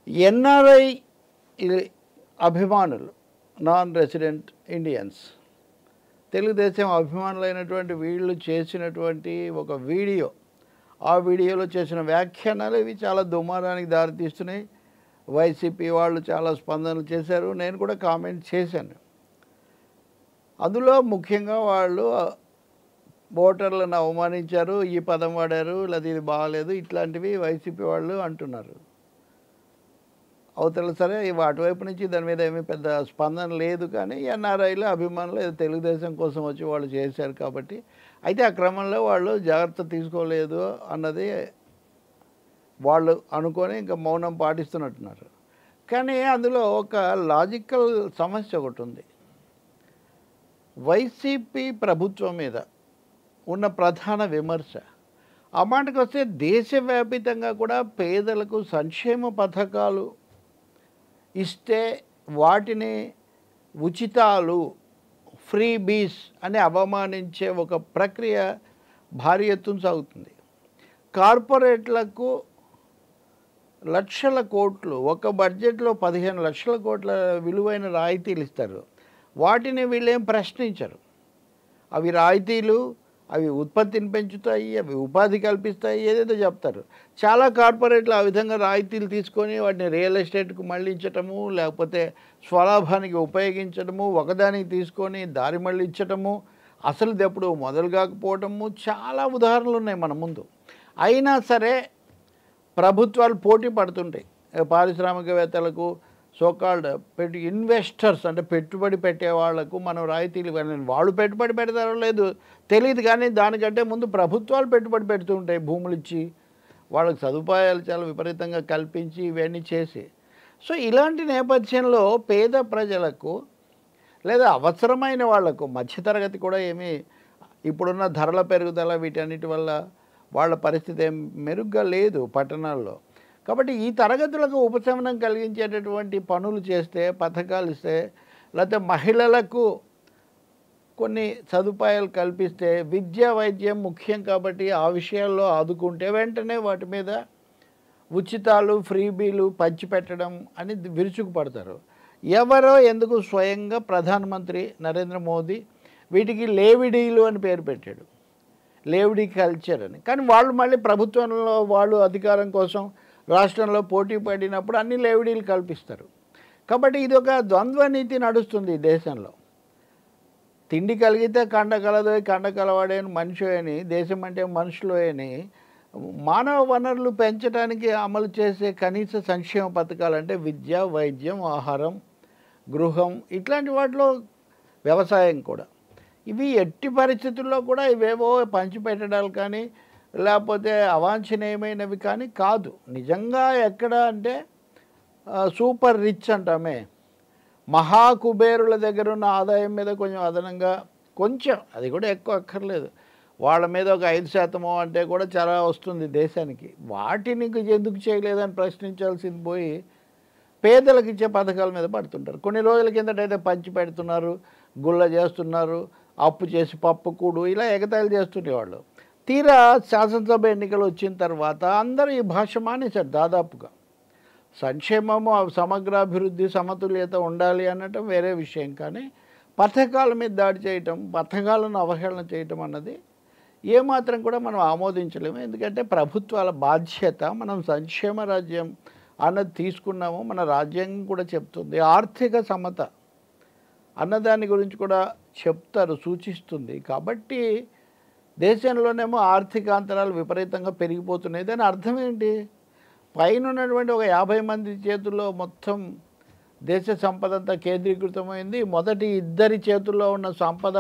NRI అభిమానులు, non resident Indians, Telugu Desam అభిమానులైనటువంటి వీళ్ళు చేసినటువంటి ఒక వీడియో, ఆ వీడియోలో చేసిన వ్యాఖ్యానాలు ఇవి చాలా దుమారానికి దారితీస్తున్నాయి. వైసీపీ వాళ్ళు చాలా స్పందనలు చేశారు, నేను కూడా కామెంట్ చేశాను. అందులో ముఖ్యంగా వాళ్ళు ఓటర్లను అవమానించారు, ఈ పదం వాడారు, లేదా ఇది బాగాలేదు, ఇట్లాంటివి వైసీపీ వాళ్ళు అంటున్నారు. అవతల సరే అటువైపు నుంచి దాని మీద ఏమీ పెద్ద స్పందన లేదు. కానీ ఎన్ఆర్ఐలు అభిమానులు ఏదో తెలుగుదేశం కోసం వచ్చి వాళ్ళు చేశారు కాబట్టి, అయితే ఆ క్రమంలో వాళ్ళు జాగ్రత్త తీసుకోలేదు అన్నది వాళ్ళు అనుకొని ఇంకా మౌనం పాటిస్తున్నట్టున్నారు. కానీ అందులో ఒక లాజికల్ సమస్య ఒకటి ఉంది. వైసీపీ ప్రభుత్వం మీద ఉన్న ప్రధాన విమర్శ, ఆ మాటకు వస్తే దేశవ్యాపితంగా కూడా పేదలకు సంక్షేమ పథకాలు ఇస్తే వాటిని ఉచితాలు, ఫ్రీ బీస్ అని అవమానించే ఒక ప్రక్రియ భారీ ఎత్తున సాగుతుంది. కార్పొరేట్లకు లక్షల కోట్లు, ఒక బడ్జెట్లో 15 లక్షల కోట్ల విలువైన రాయితీలు ఇస్తారు. వాటిని వీళ్ళేం ప్రశ్నించరు. అవి రాయితీలు, అవి ఉత్పత్తిని పెంచుతాయి, అవి ఉపాధి కల్పిస్తాయి, ఏదేదో చెప్తారు. చాలా కార్పొరేట్లు ఆ విధంగా రాయితీలు తీసుకొని వాటిని రియల్ ఎస్టేట్కు మళ్ళించటము, లేకపోతే స్వలాభానికి ఉపయోగించడము, ఒకదానికి తీసుకొని దారి మళ్ళించటము, అసలు ఎప్పుడు మొదలు కాకపోవటము, చాలా ఉదాహరణలు ఉన్నాయి మన ముందు. అయినా సరే ప్రభుత్వాలు పోటీ పడుతుంటాయి. పారిశ్రామికవేత్తలకు, సోకాల్డ్ ఇన్వెస్టర్స్ అంటే పెట్టుబడి పెట్టే వాళ్లకు మనం రాయితీలు ఇవ్వాలి. వాళ్ళు పెట్టుబడి పెడతారో లేదు తెలియదు, కానీ దానికంటే ముందు ప్రభుత్వాలు పెట్టుబడి పెడుతూ ఉంటాయి. భూములు ఇచ్చి వాళ్ళకి సదుపాయాలు చాలా విపరీతంగా కల్పించి ఇవన్నీ చేసి. సో ఇలాంటి నేపథ్యంలో పేద ప్రజలకు లేదా అవసరమైన వాళ్లకు, మధ్యతరగతి కూడా ఏమీ ఇప్పుడున్న ధరల పెరుగుదల వీటన్నిటి వల్ల వాళ్ళ పరిస్థితి ఏం మెరుగ్గా లేదు పట్టణాల్లో. కాబట్టి ఈ తరగతులకు ఉపశమనం కలిగించేటటువంటి పనులు చేస్తే, పథకాలు ఇస్తే, లేకపోతే మహిళలకు కొన్ని సదుపాయాలు కల్పిస్తే, విద్య వైద్యం ముఖ్యం కాబట్టి ఆ విషయాల్లో ఆదుకుంటే వెంటనే వాటి మీద ఉచితాలు, ఫ్రీబీలు పంచిపెట్టడం అని విరుచుకుపడతారు. ఎవరో ఎందుకు స్వయంగా ప్రధానమంత్రి నరేంద్ర మోదీ వీటికి లేవిడీలు అని పేరు పెట్టాడు, లేవిడీ కల్చర్ అని. కానీ వాళ్ళు మళ్ళీ ప్రభుత్వంలో వాళ్ళు అధికారం కోసం రాష్ట్రంలో పోటీ పడినప్పుడు అన్ని లేవిడీలు కల్పిస్తారు. కాబట్టి ఇది ఒక ద్వంద్వ నీతి నడుస్తుంది ఈ దేశంలో. తిండి కలిగితే కండ కలదోయ్, కండ కలవాడే మనిషి అని, దేశం అంటే మనుషులు అని మానవ వనరులు పెంచడానికి అమలు చేసే కనీస సంక్షేమ పథకాలు అంటే విద్య, వైద్యం, ఆహారం, గృహం, ఇట్లాంటి వాటిలో వ్యవసాయం కూడా. ఇవి ఎట్టి పరిస్థితుల్లో కూడా ఇవేవో పంచిపెట్టడాలు కానీ లేకపోతే అవాంఛనీయమైనవి కానీ కాదు. నిజంగా ఎక్కడ అంటే సూపర్ రిచ్ అంటామే, మహాకుబేరుల దగ్గర ఉన్న ఆదాయం మీద కొంచెం అదనంగా, కొంచెం, అది కూడా ఎక్కువ అక్కర్లేదు, వాళ్ళ మీద ఒక 5% అంటే కూడా చాలా వస్తుంది దేశానికి. వాటిని ఎందుకు చేయలేదని ప్రశ్నించాల్సింది పోయి పేదలకు ఇచ్చే పథకాల మీద పడుతుంటారు. కొన్ని రోజుల కిందటైతే పంచి పెడుతున్నారు, గుల్ల చేస్తున్నారు, అప్పు చేసి పప్పు కూడు, ఇలా ఎగతాళి చేస్తుండేవాళ్ళు. తీరా శాసనసభ ఎన్నికలు వచ్చిన తర్వాత అందరూ ఈ భాష మానేశారు దాదాపుగా. సంక్షేమము, సమగ్రాభివృద్ధి, సమతుల్యత ఉండాలి అనటం వేరే విషయం, కానీ పథకాల మీద దాడి చేయటం, పథకాలను అవహేళన చేయటం అన్నది ఏమాత్రం కూడా మనం ఆమోదించలేము. ఎందుకంటే ప్రభుత్వాల బాధ్యత, మనం సంక్షేమ రాజ్యం అన్నది తీసుకున్నాము, మన రాజ్యాంగం కూడా చెప్తుంది. ఆర్థిక సమత అన్నదాని గురించి కూడా చెప్తారు, సూచిస్తుంది. కాబట్టి దేశంలోనేమో ఆర్థిక అంతరాలు విపరీతంగా పెరిగిపోతున్నాయి. దాని అర్థం ఏంటి? పైన ఉన్నటువంటి ఒక 50 మంది చేతుల్లో మొత్తం దేశ సంపద అంతా కేంద్రీకృతమైంది. మొదటి 2 చేతుల్లో ఉన్న సంపద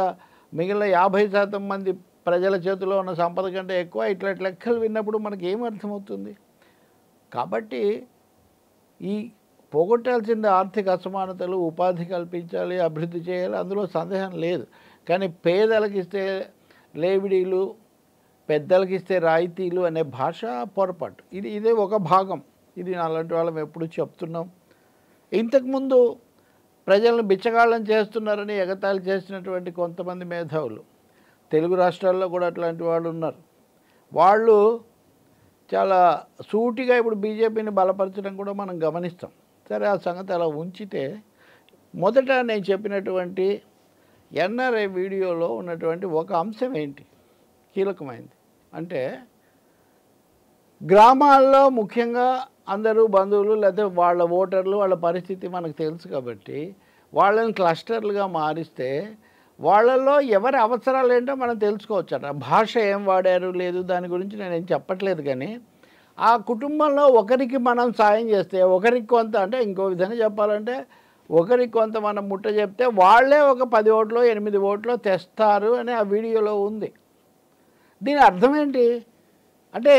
మిగిలిన 50% మంది ప్రజల చేతుల్లో ఉన్న సంపద కంటే ఎక్కువ. ఇట్లా లెక్కలు విన్నప్పుడు మనకి ఏమర్థమవుతుంది? కాబట్టి ఈ పోగొట్టాల్సిన ఆర్థిక అసమానతలు, ఉపాధి కల్పించాలి, అభివృద్ధి చేయాలి, అందులో సందేహం లేదు. కానీ పేదలకు ఇస్తే లేవిడీలు, పెద్దలకి ఇస్తే రాయితీలు అనే భాష పొరపాటు. ఇదే ఒక భాగం. ఇది అలాంటి వాళ్ళం ఎప్పుడు చెప్తున్నాం. ఇంతకుముందు ప్రజలను బిచ్చగాళ్ళం చేస్తున్నారని ఎగతాళి చేసినటువంటి కొంతమంది మేధావులు తెలుగు రాష్ట్రాల్లో కూడా అట్లాంటి వాళ్ళు ఉన్నారు. వాళ్ళు చాలా సూటిగా ఇప్పుడు బీజేపీని బలపరచడం కూడా మనం గమనిస్తాం. సరే, ఆ సంగతి అలా ఉంచితే, మొదట నేను చెప్పినటువంటి ఎన్ఆర్ఐ వీడియోలో ఉన్నటువంటి ఒక అంశం ఏంటి కీలకమైంది అంటే, గ్రామాల్లో ముఖ్యంగా అందరూ బంధువులు లేకపోతే వాళ్ళ ఓటర్లు వాళ్ళ పరిస్థితి మనకు తెలుసు కాబట్టి వాళ్ళని క్లస్టర్లుగా మారిస్తే వాళ్ళల్లో ఎవరి అవసరాలు ఏంటో మనం తెలుసుకోవచ్చట. భాష ఏం వాడారు లేదు దాని గురించి నేనేం చెప్పట్లేదు, కానీ ఆ కుటుంబంలో ఒకరికి మనం సాయం చేస్తే ఒకరికి కొంత, అంటే ఇంకో విధంగా చెప్పాలంటే ఒకరికి కొంత మనం ముట్ట చెప్తే వాళ్ళే ఒక 10 ఓట్లో 8 ఓట్లో తెస్తారు అని ఆ వీడియోలో ఉంది. దీని అర్థం ఏంటి అంటే,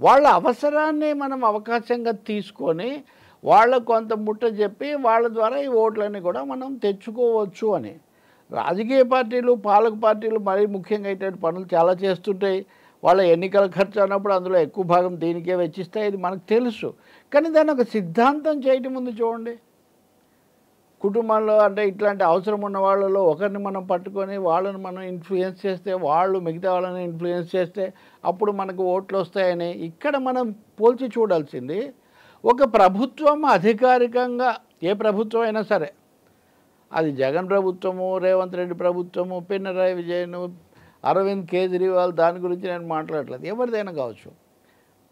వాళ్ళ అవసరాన్ని మనం అవకాశంగా తీసుకొని వాళ్ళకు కొంత ముట్ట చెప్పి వాళ్ళ ద్వారా ఈ ఓట్లన్నీ కూడా మనం తెచ్చుకోవచ్చు అని. రాజకీయ పార్టీలు పాలక పార్టీలు మరీ ముఖ్యంగా ఇటువంటి పనులు చాలా చేస్తుంటాయి. వాళ్ళ ఎన్నికల ఖర్చు అన్నప్పుడు అందులో ఎక్కువ భాగం దీనికే వెచ్చిస్తాయి, ఇది మనకు తెలుసు. కానీ దాన్ని ఒక సిద్ధాంతం చేయటం ముందు చూడండి. కుటుంబంలో అంటే ఇట్లాంటి అవసరం ఉన్న వాళ్ళలో ఒకరిని మనం పట్టుకొని వాళ్ళని మనం ఇన్ఫ్లుయెన్స్ చేస్తే, వాళ్ళు మిగతా వాళ్ళని ఇన్ఫ్లుయెన్స్ చేస్తే అప్పుడు మనకు ఓట్లు వస్తాయని ఇక్కడ మనం పోల్చి చూడాల్సింది. ఒక ప్రభుత్వం అధికారికంగా, ఏ ప్రభుత్వం అయినా సరే, అది జగన్ ప్రభుత్వము, రేవంత్ రెడ్డి ప్రభుత్వము, పినరాయి విజయన్, అరవింద్ కేజ్రీవాల్, దాని గురించి నేను మాట్లాడలేదు, ఎవరిదైనా కావచ్చు.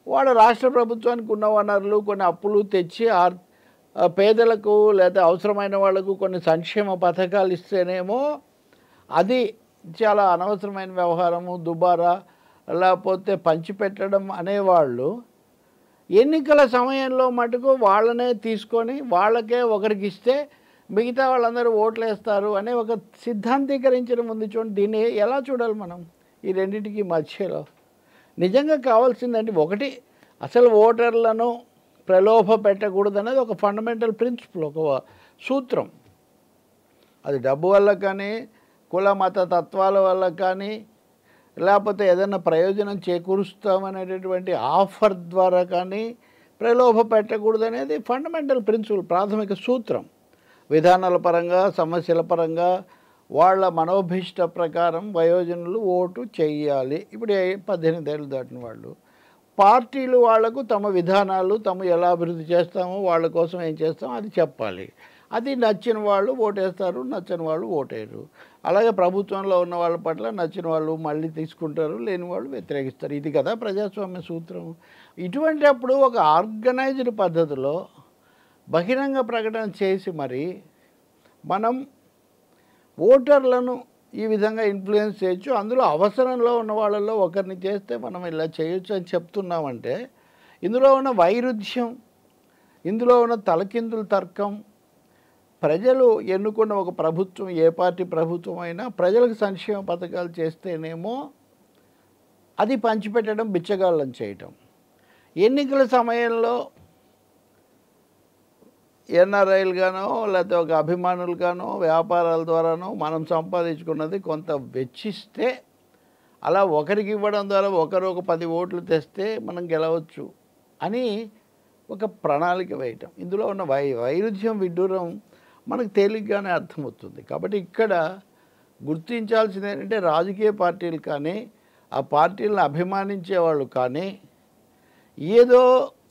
వాళ్ళ రాష్ట్ర ప్రభుత్వానికి ఉన్న వనరులు కొన్ని అప్పులు తెచ్చి పేదలకు లేదా అవసరమైన వాళ్లకు కొన్ని సంక్షేమ పథకాలు ఇస్తేనేమో అది చాలా అనవసరమైన వ్యవహారము, దుబారా, లేకపోతే పంచిపెట్టడం అనేవాళ్ళు ఎన్నికల సమయంలో మటుకు వాళ్ళనే తీసుకొని వాళ్ళకే ఒకరికి ఇస్తే మిగతా వాళ్ళందరూ ఓట్లు వేస్తారు అనే ఒక సిద్ధాంతీకరించడం ఉంది చూడండి. దీన్ని ఎలా చూడాలి మనం ఈ రెండింటికి మధ్యలో? నిజంగా కావాల్సిందండి ఒకటి, అసలు ఓటర్లను ప్రలోభ పెట్టకూడదు అనేది ఒక ఫండమెంటల్ ప్రిన్సిపల్, ఒక సూత్రం. అది డబ్బు వల్ల కానీ, కుల మత తత్వాల వల్ల కానీ, లేకపోతే ఏదైనా ప్రయోజనం చేకూరుస్తామనేటటువంటి ఆఫర్ ద్వారా కానీ ప్రలోభ పెట్టకూడదు అనేది ఫండమెంటల్ ప్రిన్సిపల్, ప్రాథమిక సూత్రం. విధానాల పరంగా, సమస్యల పరంగా వాళ్ళ మనోభీష్ట ప్రకారం వయోజనులు ఓటు చేయాలి. ఇప్పుడు 18 ఏళ్ళు దాటిన వాళ్ళు, పార్టీలు వాళ్లకు తమ విధానాలు, తాము ఎలా అభివృద్ధి చేస్తామో వాళ్ళ కోసం ఏం చేస్తామో అది చెప్పాలి. అది నచ్చిన వాళ్ళు ఓటేస్తారు, నచ్చని వాళ్ళు ఓటేయరు. అలాగే ప్రభుత్వంలో ఉన్న వాళ్ళ పట్ల నచ్చిన వాళ్ళు మళ్ళీ తీసుకుంటారు, లేని వాళ్ళు వ్యతిరేకిస్తారు. ఇది కదా ప్రజాస్వామ్య సూత్రం. ఇటువంటి అప్పుడు ఒక ఆర్గనైజ్డ్ పద్ధతిలో బహిరంగ ప్రకటన చేసి మరి మనం ఓటర్లను ఈ విధంగా ఇన్ఫ్లుయెన్స్ చేయొచ్చు. అందులో అవసరంలో ఉన్న వాళ్ళల్లో ఒకరిని చేస్తే మనం ఇలా చేయొచ్చు అని చెప్తున్నామంటే ఇందులో ఉన్న వైరుధ్యం, ఇందులో ఉన్న తలకిందుల తర్కం, ప్రజలు ఎన్నుకున్న ఒక ప్రభుత్వం, ఏ పార్టీ ప్రభుత్వం అయినా ప్రజలకు సంక్షేమ పథకాలు చేస్తేనేమో అది పంచిపెట్టడం, బిచ్చగాళ్ళని చేయటం. ఎన్నికల సమయంలో ఎన్ఆర్ఐలుగానో లేకపోతే ఒక అభిమానులుగానో వ్యాపారాల ద్వారానో మనం సంపాదించుకున్నది కొంత వెచ్చిస్తే అలా ఒకరికి ఇవ్వడం ద్వారా ఒకరు ఒక 10 ఓట్లు తెస్తే మనం గెలవచ్చు అని ఒక ప్రణాళిక వేయటం. ఇందులో ఉన్న వైరుధ్యం, విడ్డూరం మనకు తేలిగ్గానే అర్థమవుతుంది. కాబట్టి ఇక్కడ గుర్తించాల్సింది ఏంటంటే, రాజకీయ పార్టీలు కానీ ఆ పార్టీలను అభిమానించే వాళ్ళు కానీ ఏదో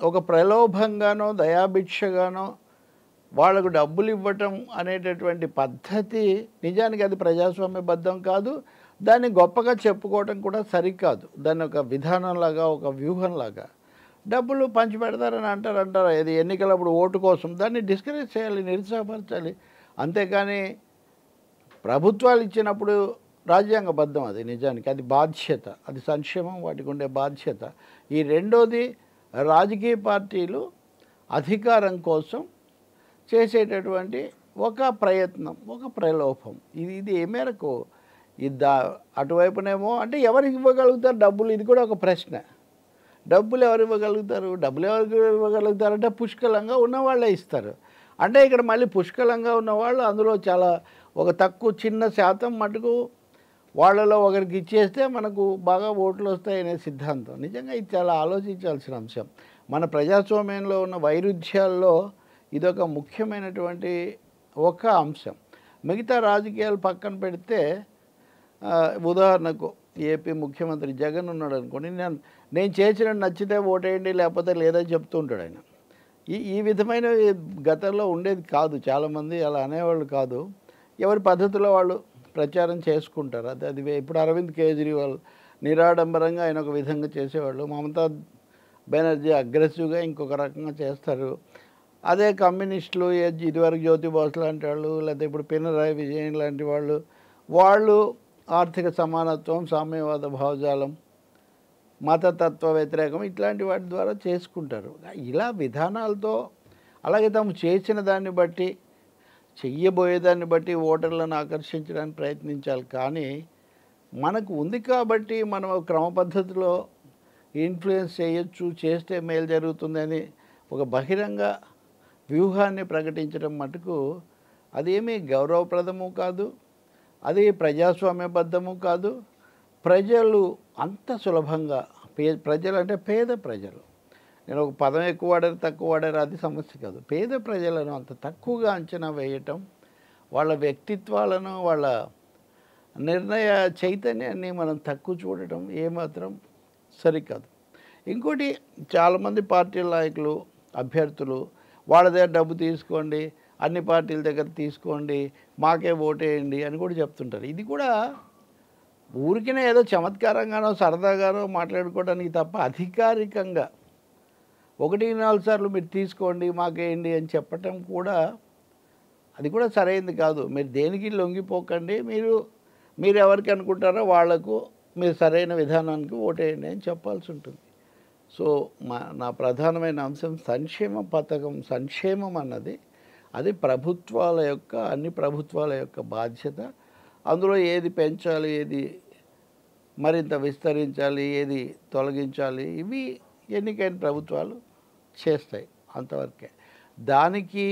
ఒక ప్రలోభంగానో దయాభిక్షగానో వాళ్ళకు డబ్బులు ఇవ్వటం అనేటటువంటి పద్ధతి నిజానికి అది ప్రజాస్వామ్యబద్ధం కాదు. దాన్ని గొప్పగా చెప్పుకోవటం కూడా సరికాదు. దాన్ని ఒక విధానంలాగా, ఒక వ్యూహంలాగా డబ్బులు పంచిపెడతారని అంటారు. ఇది ఎన్నికలప్పుడు ఓటు కోసం దాన్ని డిస్కరేజ్ చేయాలి, నిరుత్సాహపరచాలి. అంతేకాని ప్రభుత్వాలు ఇచ్చినప్పుడు రాజ్యాంగబద్ధం, అది నిజానికి అది బాధ్యత, అది సంక్షేమం, వాటికి ఉండే బాధ్యత. ఈ రెండోది, రాజకీయ పార్టీలు అధికారం కోసం చేసేటటువంటి ఒక ప్రయత్నం, ఒక ప్రలోభం. ఇది ఏ మేరకు అటువైపునేమో అంటే ఎవరికి ఇవ్వగలుగుతారు డబ్బులు, ఇది కూడా ఒక ప్రశ్న. డబ్బులు ఎవరు ఇవ్వగలుగుతారు? డబ్బులు ఎవరికి ఇవ్వగలుగుతారంటే పుష్కలంగా ఉన్నవాళ్ళే ఇస్తారు. అంటే ఇక్కడ మళ్ళీ పుష్కలంగా ఉన్నవాళ్ళు అందులో చాలా ఒక తక్కువ చిన్న శాతం మటుకు వాళ్ళలో ఒకరికి ఇచ్చేస్తే మనకు బాగా ఓట్లు వస్తాయనే సిద్ధాంతం. నిజంగా ఇది చాలా ఆలోచించాల్సిన అంశం. మన ప్రజాస్వామ్యంలో ఉన్న వైరుధ్యాల్లో ఇదొక ముఖ్యమైనటువంటి ఒక అంశం. మిగతా రాజకీయాలు పక్కన పెడితే, ఉదాహరణకు ఏపీ ముఖ్యమంత్రి జగన్ ఉన్నాడు అనుకోండి, నేను చేసినట్టు నచ్చితే ఓటేయండి లేకపోతే లేదని చెప్తూ ఉంటాడు ఆయన. ఈ ఈ విధమైన గతంలో ఉండేది కాదు. చాలామంది అలా అనేవాళ్ళు కాదు. ఎవరి పద్ధతిలో వాళ్ళు ప్రచారం చేసుకుంటారు. అది అది ఇప్పుడు అరవింద్ కేజ్రీవాల్ నిరాడంబరంగా ఆయన ఒక విధంగా చేసేవాళ్ళు. మమతా బెనర్జీ అగ్రెసివ్‌గా ఇంకొక రకంగా చేస్తారు. అదే కమ్యూనిస్టులు ఇదివరకు జ్యోతి బాసు లాంటి వాళ్ళు, లేకపోతే ఇప్పుడు పినరాయి విజయన్ లాంటి వాళ్ళు, వాళ్ళు ఆర్థిక సమానత్వం, సామ్యవాద భావజాలం, మతతత్వ వ్యతిరేకం ఇట్లాంటి వాటి ద్వారా చేసుకుంటారు. ఇలా విధానాలతో అలాగే తాము చేసిన దాన్ని బట్టి, చెయ్యబోయేదాన్ని బట్టి ఓటర్లను ఆకర్షించడానికి ప్రయత్నించాలి. కానీ మనకు ఉంది కాబట్టి మనం క్రమ పద్ధతిలో ఇన్ఫ్లుయెన్స్ చేయొచ్చు, చేస్తే మేలు జరుగుతుందని ఒక బహిరంగ వ్యూహాన్ని ప్రకటించడం మటుకు అదేమీ గౌరవప్రదము కాదు, అది ప్రజాస్వామ్యబద్ధము కాదు. ప్రజలు అంత సులభంగా ప్రజలు అంటే పేద ప్రజలు, నేను ఒక పదం ఎక్కువ వాడారు తక్కువ వాడారు అది సమస్య కాదు. పేద ప్రజలను అంత తక్కువగా అంచనా వేయటం, వాళ్ళ వ్యక్తిత్వాలను, వాళ్ళ నిర్ణయ చైతన్యాన్ని మనం తక్కువ చూడటం ఏమాత్రం సరికాదు. ఇంకోటి, చాలామంది పార్టీల నాయకులు, అభ్యర్థులు వాళ్ళ దగ్గర డబ్బు తీసుకోండి, అన్ని పార్టీల దగ్గర తీసుకోండి, మాకే ఓటేయండి అని కూడా చెప్తుంటారు. ఇది కూడా ఊరికినే ఏదో చమత్కారంగానో సరదాగానో మాట్లాడుకోవడానికి తప్ప అధికారికంగా 1-4 సార్లు మీరు తీసుకోండి మాకేయండి అని చెప్పటం కూడా అది కూడా సరైనది కాదు. మీరు దేనికి లొంగిపోకండి, మీరు ఎవరికి అనుకుంటారో వాళ్లకు మీరు సరైన విధానానికి ఓటేయండి అని చెప్పాల్సి ఉంటుంది. సో నా ప్రధానమైన అంశం సంక్షేమ పథకం. సంక్షేమం అన్నది అది ప్రభుత్వాల యొక్క, అన్ని ప్రభుత్వాల యొక్క బాధ్యత. అందులో ఏది పెంచాలి, ఏది మరింత విస్తరించాలి, ఏది తొలగించాలి, ఇవి ఎన్నికైన ప్రభుత్వాలు చేస్తాయి, అంతవరకే. దానికి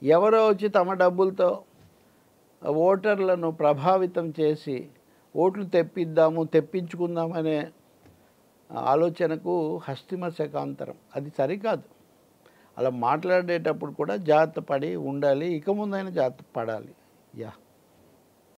ఎవరో వచ్చి తమ డబ్బులతో ఓటర్లను ప్రభావితం చేసి ఓట్లు తెప్పించుకుందామనే ఆలోచనకు హస్తిమ శకాంతరం, అది సరికాదు. అలా మాట్లాడేటప్పుడు కూడా జాగ్రత్త పడి ఉండాలి. ఇక ముందైనా జాగ్రత్త పడాలి. యా.